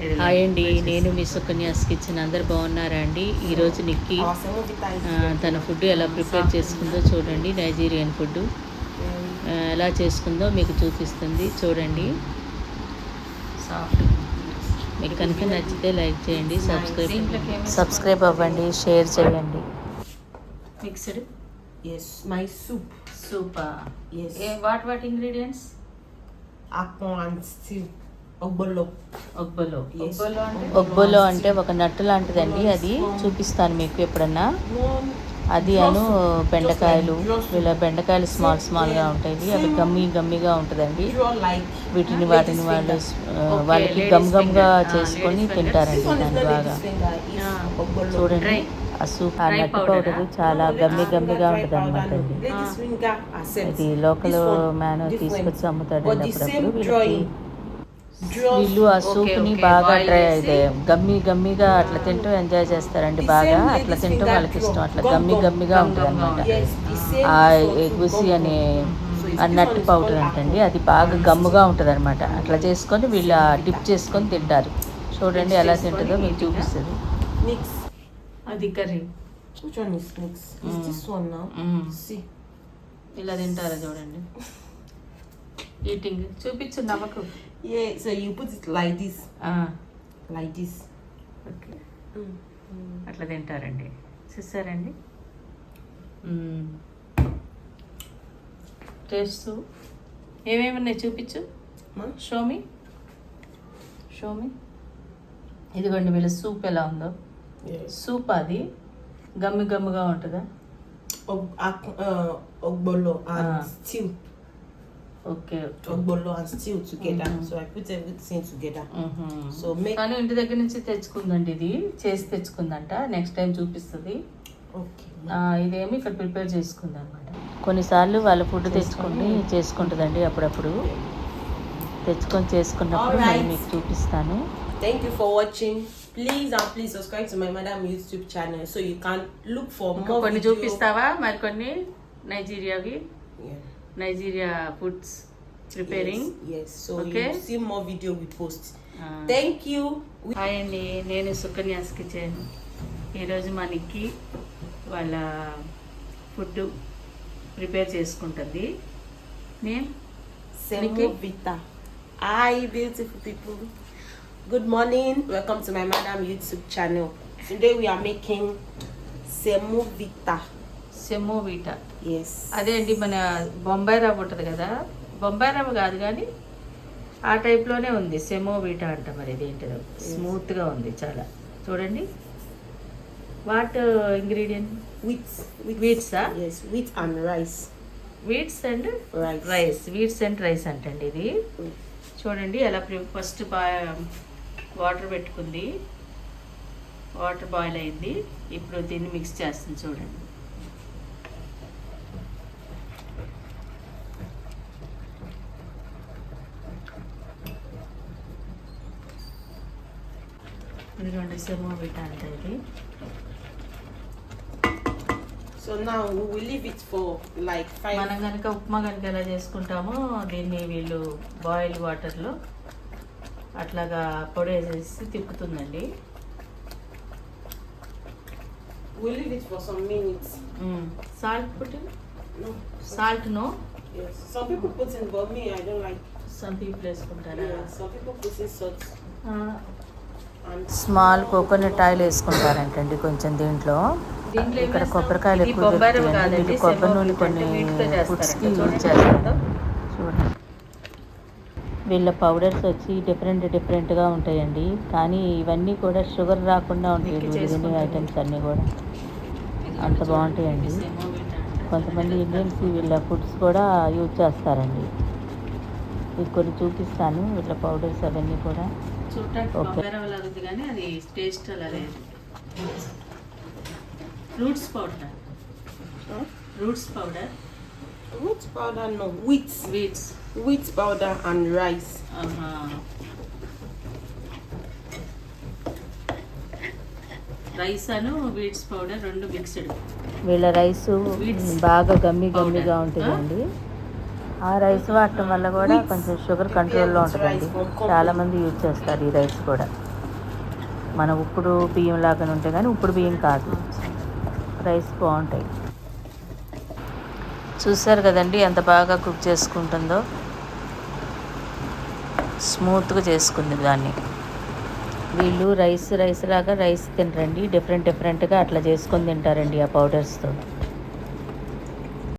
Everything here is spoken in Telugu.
హాయ్ అండి, నేను మీ సుకన్యాస్ కిచెన్. అందరు బాగున్నారా అండి? ఈరోజు నిక్కి తన ఫుడ్ ఎలా ప్రిపేర్ చేసుకుందో చూడండి. నైజీరియన్ ఫుడ్ ఎలా చేసుకుందో మీకు చూపిస్తుంది, చూడండి. మీకు కనుక నచ్చితే లైక్ చేయండి, సబ్స్క్రైబ్ అవ్వండి, షేర్ చేయండి. Mixed my soup. Yes. What ingredients? Akpon and stew. Ogbolo. Yes. ఒబ్బోలో అంటే ఒక నట్టు లాంటిదండి, అది చూపిస్తాను మీకు ఎప్పుడన్నా. అది బెండకాయలు, ఇలా బెండకాయలు స్మాల్గా ఉంటాయి, అవి గమ్మిగా ఉంటుందండి. వాటిని వాళ్ళకి గమ్గా చేసుకొని తింటారండి దాన్ని బాగా. చూడండి, ఆ సూప్, ఆ నట్టు పౌడర్ చాలా గమ్మిగా ఉంటుంది అనమాట. ఇది లోకల్ మ్యాన్ తీసుకొచ్చి అమ్ముతాడండి అప్పుడప్పుడు. వీళ్ళు ఆ సూప్ని బాగా గమ్మిగా అట్లా తింటూ ఎంజాయ్ చేస్తారండి బాగా. అట్లా తింటూ వాళ్ళకి ఇష్టం, అట్లా గమ్మిగా ఉంటుంది అనమాట. ఆ ఎగుసి అనే ఆ నట్టు పౌడర్ అంటండి, అది బాగా గమ్ముగా ఉంటుంది అనమాట. అట్లా చేసుకొని వీళ్ళు డిప్ చేసుకొని తింటారు. చూడండి ఎలా తింటుందో మీకు చూపిస్తుంది. అది curry. Which one is mix? Is this one now? See. ఇలా తింటారా చూడండి. ఈటింగ్ చూపించు నమ్మకం. Yeah, so you put it like this. Like this. Okay, అట్లా తింటారండి. చూసారండి టేస్ట్ ఏమేమి ఉన్నాయి చూపించు. షోమి ఇదిగోండి వీళ్ళ సూప్ ఎలా ఉందో. సూప్ అది గమ్ముగా ఉంటుందా? Ogbolo and stew. Okay, ogbolo and stew together. So I put everything together. So కానీ ఇంటి దగ్గర నుంచి తెచ్చుకుందండి, ఇది చేసి తెచ్చుకుందంట. నెక్స్ట్ టైం చూపిస్తుంది. ఇదేమి ఇక్కడ ప్రిపేర్ చేసుకుంది అనమాట. కొన్నిసార్లు వాళ్ళ ఫుడ్ తెచ్చుకొని చేసుకుంటుందండి, అప్పుడప్పుడు తెచ్చుకొని చేసుకున్నప్పుడు నేను మీకు చూపిస్తాను. Thank you for watching. Please subscribe to my madam YouTube channel so you can look for more కొన్ని చూపిస్తావా మరి కొన్ని నైజీరియావి? Nigeria foods preparing. Yes. So you see more video we post. Thank you. Hi అండి, నేను సుకన్యాస్ కిచెన్. ఈరోజు మా నిక్కి వాళ్ళ ఫుడ్ ప్రిపేర్ చేసుకుంటుంది. Name Semovita. Hi beautiful people. Good morning. Welcome to my madam YouTube channel. Today we are making semovita. Yes. అదే అండి, మన బొంబాయి రవ్వ ఉంటుంది కదా, బొంబాయి రవ్వ కాదు కానీ ఆ టైప్లోనే ఉంది. సెమోవిటా అంట. మరి ఇదేంటిదో స్మూత్గా ఉంది చాలా. చూడండి. What ingredient? వీట్సా? Yes, wheat and rice. Wheats and rice. Wheats and rice అంటండి ఇది. చూడండి ఎలా ఫస్ట్ వాటర్ పెట్టుకుంది, వాటర్ బాయిల్ అయింది. ఇప్పుడు దీన్ని మిక్స్ చేస్తుంది చూడండి. ఇదిగోండి సెమోవిటా అంటే ఇది. So now we will leave it for like 5. మనం కనుక ఉప్మా కనుక ఎలా చేసుకుంటామో దీన్ని వీళ్ళు బాయిల్ వాటర్లో అట్లాగా పొడి వేసేసి తిప్పుతుందండి. We'll leave it for some minutes. Salt put? No. Salt no? Yes. Some people put in, but me I don't like. Some people వేసుకుంటారా? Yeah, some people put in salt. Small coconut oil వేసుకుంటారంటండి కొంచెం దీంట్లో. ఇక్కడ కొబ్బరికాయలు ఎక్కువ దొరుకుతాయండి. వీళ్ళు కొబ్బరి నూనె కొన్ని ఫుడ్స్కి యూజ్ చేస్తారు. చూడండి, వీళ్ళ పౌడర్స్ వచ్చి డిఫరెంట్గా ఉంటాయండి, కానీ ఇవన్నీ కూడా షుగర్ రాకుండా ఉంటాయి. తినే ఐటమ్స్ అన్నీ కూడా అంత బాగుంటాయండి. కొంతమంది ఇండియన్స్ వీళ్ళ ఫుడ్స్ కూడా యూజ్ చేస్తారండి. మీకు కొన్ని చూపిస్తాను వీళ్ళ పౌడర్స్ అవన్నీ కూడా. ఓకే, కానీ అది టేస్ట్ అలా లేదు. Roots powder. No, wheat powder and rice. Rice Anu wheats powder రెండు మిక్స్డ్. వీళ్ళ రైస్ బాగా గమ్మిగా ఉంటుందండి. ఆ రైస్ వాడటం వల్ల కూడా కొంచెం షుగర్ కంట్రోల్లో ఉంటుందండి. చాలామంది యూజ్ చేస్తారు ఈ రైస్ కూడా. మన ఉప్పుడు బియ్యం లాగానే ఉంటాయి కానీ ఉప్పుడు బియ్యం కాదు, రైస్ బాగుంటాయి. చూసారు కదండి ఎంత బాగా కుక్ చేసుకుంటుందో, స్మూత్గా చేసుకుంది దాన్ని. వీళ్ళు రైస్ లాగా రైస్ తినరండి, డిఫరెంట్గా అట్లా చేసుకొని తింటారండి ఆ పౌడర్స్తో.